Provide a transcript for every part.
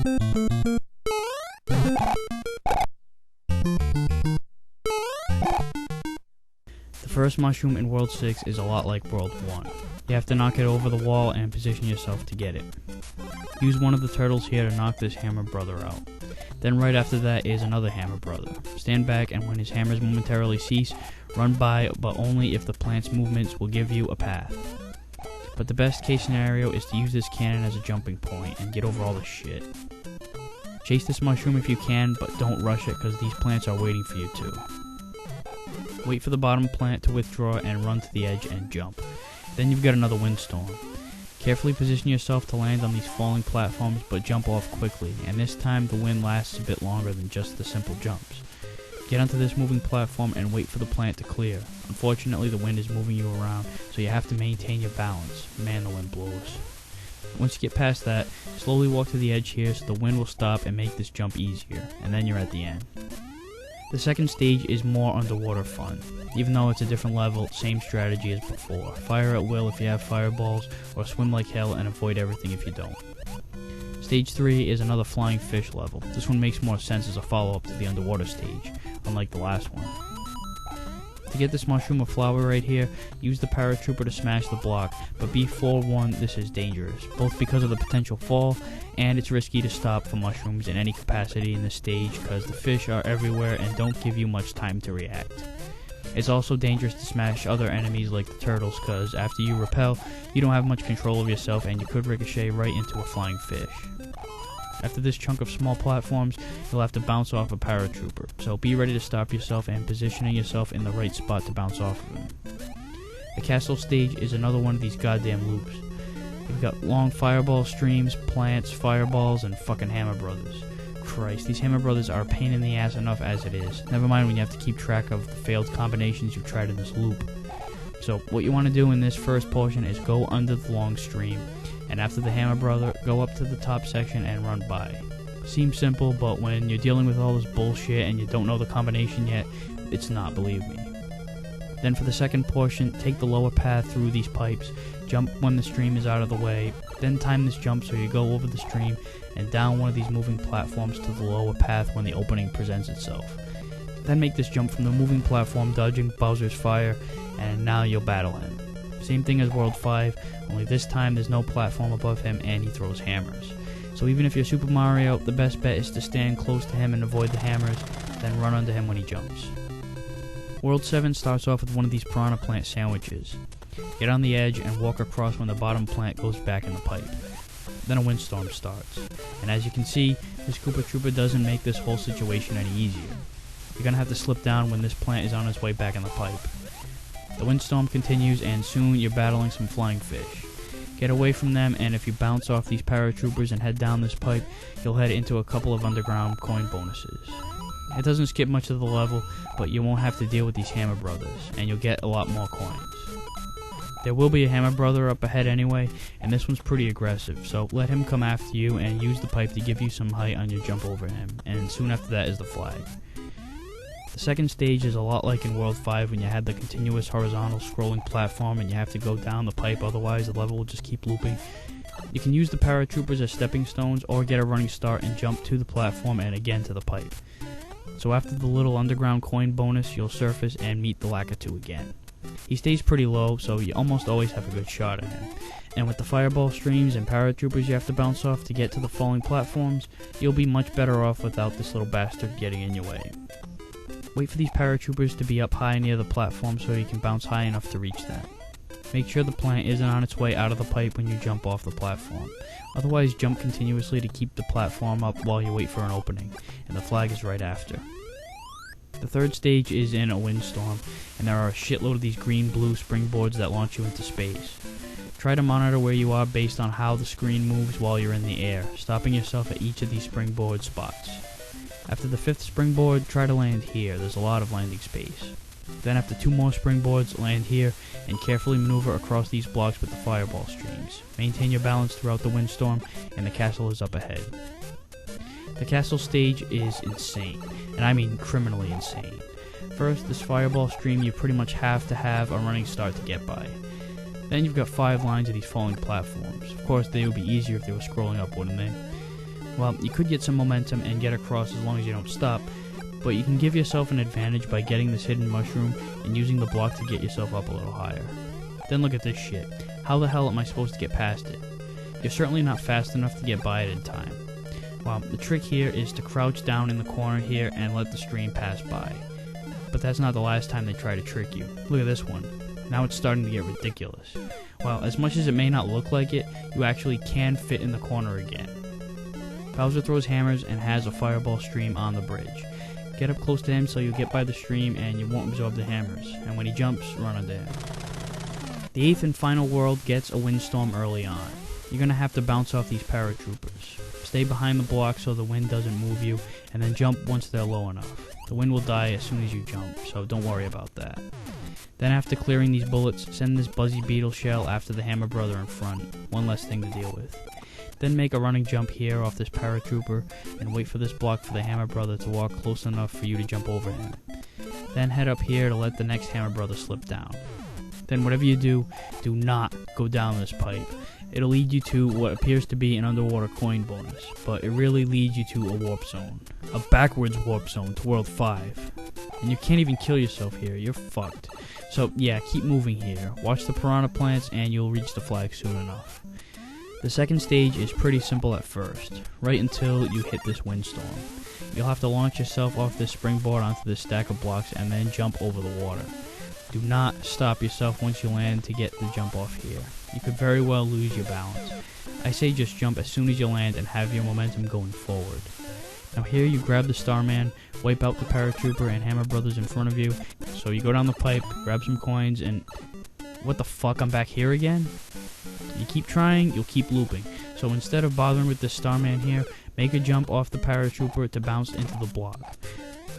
The first mushroom in World 6 is a lot like World 1. You have to knock it over the wall and position yourself to get it. Use one of the turtles here to knock this hammer brother out. Then right after that is another hammer brother. Stand back, and when his hammers momentarily cease, run by, but only if the plant's movements will give you a path. But the best case scenario is to use this cannon as a jumping point and get over all the shit. Chase this mushroom if you can, but don't rush it because these plants are waiting for you too. Wait for the bottom plant to withdraw and run to the edge and jump. Then you've got another windstorm. Carefully position yourself to land on these falling platforms, but jump off quickly, and this time the wind lasts a bit longer than just the simple jumps. Get onto this moving platform and wait for the plant to clear. Unfortunately, the wind is moving you around, so you have to maintain your balance. Man, the wind blows. Once you get past that, slowly walk to the edge here so the wind will stop and make this jump easier, and then you're at the end. The second stage is more underwater fun. Even though it's a different level, same strategy as before. Fire at will if you have fireballs, or swim like hell and avoid everything if you don't. Stage 3 is another flying fish level. This one makes more sense as a follow-up to the underwater stage, unlike the last one. To get this mushroom or flower right here, use the paratrooper to smash the block, but be forewarned this is dangerous, both because of the potential fall, and it's risky to stop for mushrooms in any capacity in this stage because the fish are everywhere and don't give you much time to react. It's also dangerous to smash other enemies like the turtles because after you repel, you don't have much control of yourself and you could ricochet right into a flying fish. After this chunk of small platforms, you'll have to bounce off a paratrooper, so be ready to stop yourself and positioning yourself in the right spot to bounce off of him. The castle stage is another one of these goddamn loops. You've got long fireball streams, plants, fireballs, and fucking hammer brothers. Christ, these hammer brothers are a pain in the ass enough as it is, never mind when you have to keep track of the failed combinations you've tried in this loop. So what you want to do in this first portion is go under the long stream, and after the hammer brother, go up to the top section and run by. Seems simple, but when you're dealing with all this bullshit and you don't know the combination yet, it's not, believe me. Then for the second portion, take the lower path through these pipes, jump when the stream is out of the way, then time this jump so you go over the stream and down one of these moving platforms to the lower path when the opening presents itself. Then make this jump from the moving platform dodging Bowser's fire, and now you'll battle him. Same thing as World 5, only this time there's no platform above him and he throws hammers. So even if you're Super Mario, the best bet is to stand close to him and avoid the hammers, then run under him when he jumps. World 7 starts off with one of these piranha plant sandwiches. Get on the edge and walk across when the bottom plant goes back in the pipe. Then a windstorm starts, and as you can see, this Koopa Troopa doesn't make this whole situation any easier. You're gonna have to slip down when this plant is on its way back in the pipe. The windstorm continues and soon you're battling some flying fish. Get away from them, and if you bounce off these paratroopers and head down this pipe, you'll head into a couple of underground coin bonuses. It doesn't skip much of the level, but you won't have to deal with these hammer brothers, and you'll get a lot more coins. There will be a hammer brother up ahead anyway, and this one's pretty aggressive, so let him come after you and use the pipe to give you some height on your jump over him, and soon after that is the flag. The second stage is a lot like in World 5 when you had the continuous horizontal scrolling platform and you have to go down the pipe, otherwise the level will just keep looping. You can use the paratroopers as stepping stones or get a running start and jump to the platform and again to the pipe. So after the little underground coin bonus, you'll surface and meet the Lakitu again. He stays pretty low, so you almost always have a good shot at him. And with the fireball streams and paratroopers you have to bounce off to get to the falling platforms, you'll be much better off without this little bastard getting in your way. Wait for these paratroopers to be up high near the platform so you can bounce high enough to reach that. Make sure the plant isn't on its way out of the pipe when you jump off the platform. Otherwise, jump continuously to keep the platform up while you wait for an opening, and the flag is right after. The third stage is in a windstorm, and there are a shitload of these green-blue springboards that launch you into space. Try to monitor where you are based on how the screen moves while you're in the air, stopping yourself at each of these springboard spots. After the fifth springboard, try to land here, there's a lot of landing space. Then after 2 more springboards, land here, and carefully maneuver across these blocks with the fireball streams. Maintain your balance throughout the windstorm, and the castle is up ahead. The castle stage is insane, and I mean criminally insane. First, this fireball stream you pretty much have to have a running start to get by. Then you've got 5 lines of these falling platforms. Of course, they would be easier if they were scrolling up, wouldn't they? Well, you could get some momentum and get across as long as you don't stop, but you can give yourself an advantage by getting this hidden mushroom and using the block to get yourself up a little higher. Then look at this shit. How the hell am I supposed to get past it? You're certainly not fast enough to get by it in time. Well, the trick here is to crouch down in the corner here and let the stream pass by. But that's not the last time they try to trick you. Look at this one. Now it's starting to get ridiculous. Well, as much as it may not look like it, you actually can fit in the corner again. Bowser throws hammers and has a fireball stream on the bridge. Get up close to him so you'll get by the stream and you won't absorb the hammers. And when he jumps, run under him. The 8th and final world gets a windstorm early on. You're going to have to bounce off these paratroopers. Stay behind the block so the wind doesn't move you, and then jump once they're low enough. The wind will die as soon as you jump, so don't worry about that. Then after clearing these bullets, send this buzzy beetle shell after the hammer brother in front. One less thing to deal with. Then make a running jump here off this paratrooper, and wait for this block for the hammer brother to walk close enough for you to jump over him. Then head up here to let the next hammer brother slip down. Then whatever you do, do not go down this pipe. It'll lead you to what appears to be an underwater coin bonus, but it really leads you to a warp zone. A backwards warp zone to World 5. And you can't even kill yourself here, you're fucked. So yeah, keep moving here. Watch the piranha plants and you'll reach the flag soon enough. The second stage is pretty simple at first, right until you hit this windstorm. You'll have to launch yourself off this springboard onto this stack of blocks and then jump over the water. Do not stop yourself once you land to get the jump off here. You could very well lose your balance. I say just jump as soon as you land and have your momentum going forward. Now here you grab the Starman, wipe out the paratrooper and hammer brothers in front of you. So you go down the pipe, grab some coins, and what the fuck, I'm back here again? You keep trying, you'll keep looping. So instead of bothering with this Starman here, make a jump off the paratrooper to bounce into the block.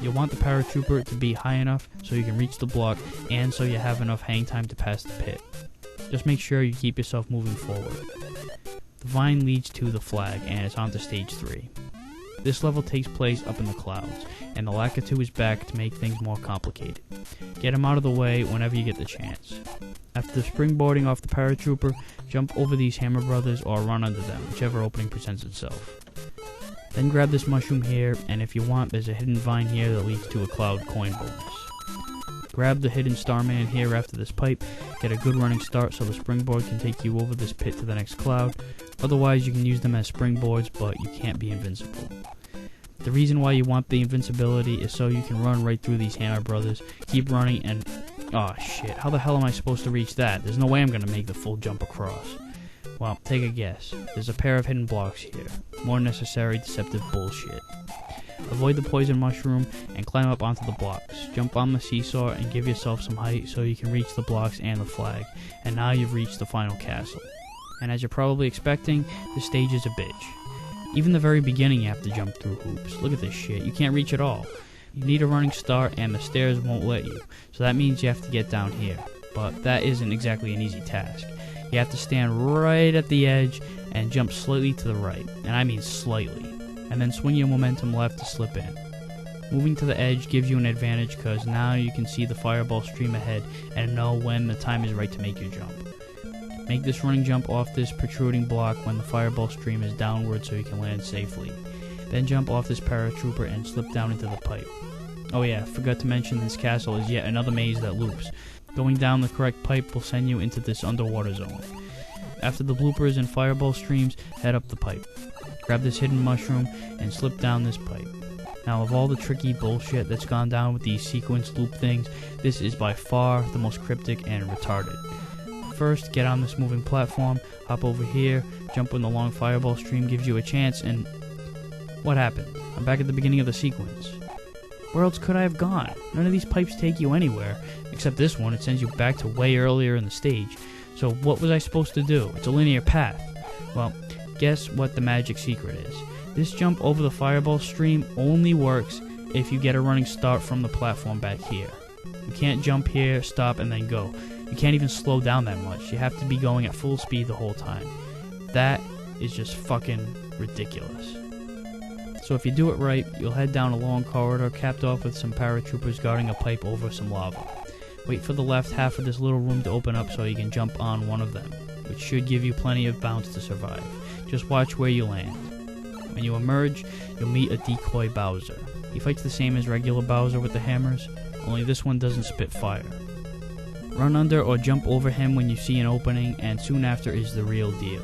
You'll want the paratrooper to be high enough so you can reach the block and so you have enough hang time to pass the pit. Just make sure you keep yourself moving forward. The vine leads to the flag and it's on to stage 3. This level takes place up in the clouds, and the Lakitu is back to make things more complicated. Get him out of the way whenever you get the chance. After springboarding off the paratrooper, jump over these hammer brothers or run under them, whichever opening presents itself. Then grab this mushroom here, and if you want, there's a hidden vine here that leads to a cloud coin bonus. Grab the hidden Starman here after this pipe, get a good running start so the springboard can take you over this pit to the next cloud. Otherwise, you can use them as springboards, but you can't be invincible. The reason why you want the invincibility is so you can run right through these hammer brothers, keep running, and oh shit, how the hell am I supposed to reach that? There's no way I'm gonna make the full jump across. Well, take a guess. There's a pair of hidden blocks here. More necessary, deceptive bullshit. Avoid the poison mushroom and climb up onto the blocks. Jump on the seesaw and give yourself some height so you can reach the blocks and the flag. And now you've reached the final castle. And as you're probably expecting, the stage is a bitch. Even the very beginning you have to jump through hoops. Look at this shit, you can't reach at all. You need a running start and the stairs won't let you. So that means you have to get down here. But that isn't exactly an easy task. You have to stand right at the edge and jump slightly to the right, and I mean slightly, and then swing your momentum left to slip in. Moving to the edge gives you an advantage because now you can see the fireball stream ahead and know when the time is right to make your jump. Make this running jump off this protruding block when the fireball stream is downward so you can land safely. Then jump off this paratrooper and slip down into the pipe. Oh yeah, forgot to mention this castle is yet another maze that loops. Going down the correct pipe will send you into this underwater zone. After the bloopers and fireball streams, head up the pipe. Grab this hidden mushroom and slip down this pipe. Now of all the tricky bullshit that's gone down with these sequence loop things, this is by far the most cryptic and retarded. First, get on this moving platform, hop over here, jump when the long fireball stream gives you a chance, and what happened? I'm back at the beginning of the sequence. Where else could I have gone? None of these pipes take you anywhere, except this one, it sends you back to way earlier in the stage. So what was I supposed to do? It's a linear path. Well, guess what the magic secret is. This jump over the fireball stream only works if you get a running start from the platform back here. You can't jump here, stop, and then go. You can't even slow down that much. You have to be going at full speed the whole time. That is just fucking ridiculous. So if you do it right, you'll head down a long corridor capped off with some paratroopers guarding a pipe over some lava. Wait for the left half of this little room to open up so you can jump on one of them, which should give you plenty of bounce to survive. Just watch where you land. When you emerge, you'll meet a Decoy Bowser. He fights the same as regular Bowser with the hammers, only this one doesn't spit fire. Run under or jump over him when you see an opening, and soon after is the real deal.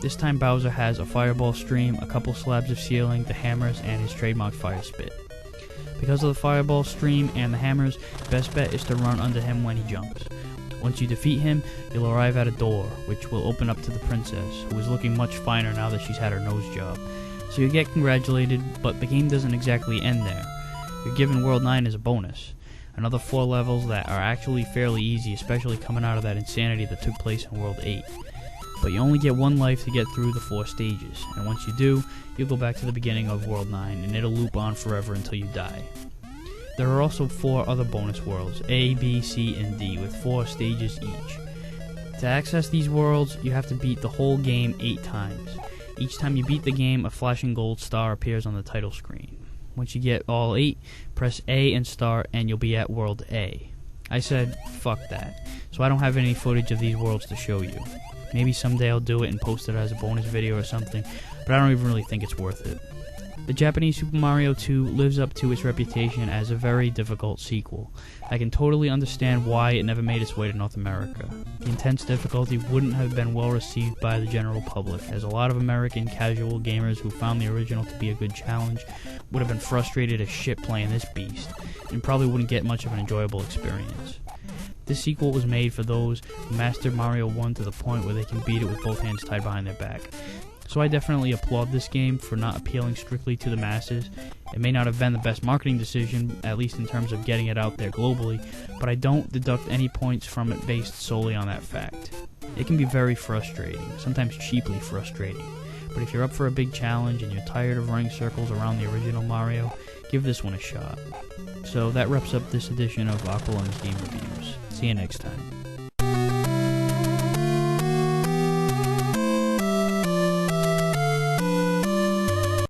This time Bowser has a fireball stream, a couple slabs of ceiling, the hammers, and his trademark fire spit. Because of the fireball stream and the hammers, best bet is to run under him when he jumps. Once you defeat him, you'll arrive at a door, which will open up to the princess, who is looking much finer now that she's had her nose job. So you get congratulated, but the game doesn't exactly end there. You're given World 9 as a bonus. Another 4 levels that are actually fairly easy, especially coming out of that insanity that took place in World 8. But you only get 1 life to get through the 4 stages, and once you do, you'll go back to the beginning of World 9, and it'll loop on forever until you die. There are also 4 other bonus worlds, A, B, C, and D, with 4 stages each. To access these worlds, you have to beat the whole game 8 times. Each time you beat the game, a flashing gold star appears on the title screen. Once you get all 8, press A and start, and you'll be at World A. I said, fuck that, so I don't have any footage of these worlds to show you. Maybe someday I'll do it and post it as a bonus video or something, but I don't even really think it's worth it. The Japanese Super Mario 2 lives up to its reputation as a very difficult sequel. I can totally understand why it never made its way to North America. The intense difficulty wouldn't have been well received by the general public, as a lot of American casual gamers who found the original to be a good challenge would have been frustrated as shit playing this beast, and probably wouldn't get much of an enjoyable experience. This sequel was made for those who mastered Mario 1 to the point where they can beat it with both hands tied behind their back. So I definitely applaud this game for not appealing strictly to the masses. It may not have been the best marketing decision, at least in terms of getting it out there globally, but I don't deduct any points from it based solely on that fact. It can be very frustrating, sometimes cheaply frustrating, but if you're up for a big challenge and you're tired of running circles around the original Mario, give this one a shot. So that wraps up this edition of Aqualung's Game Reviews. See you next time.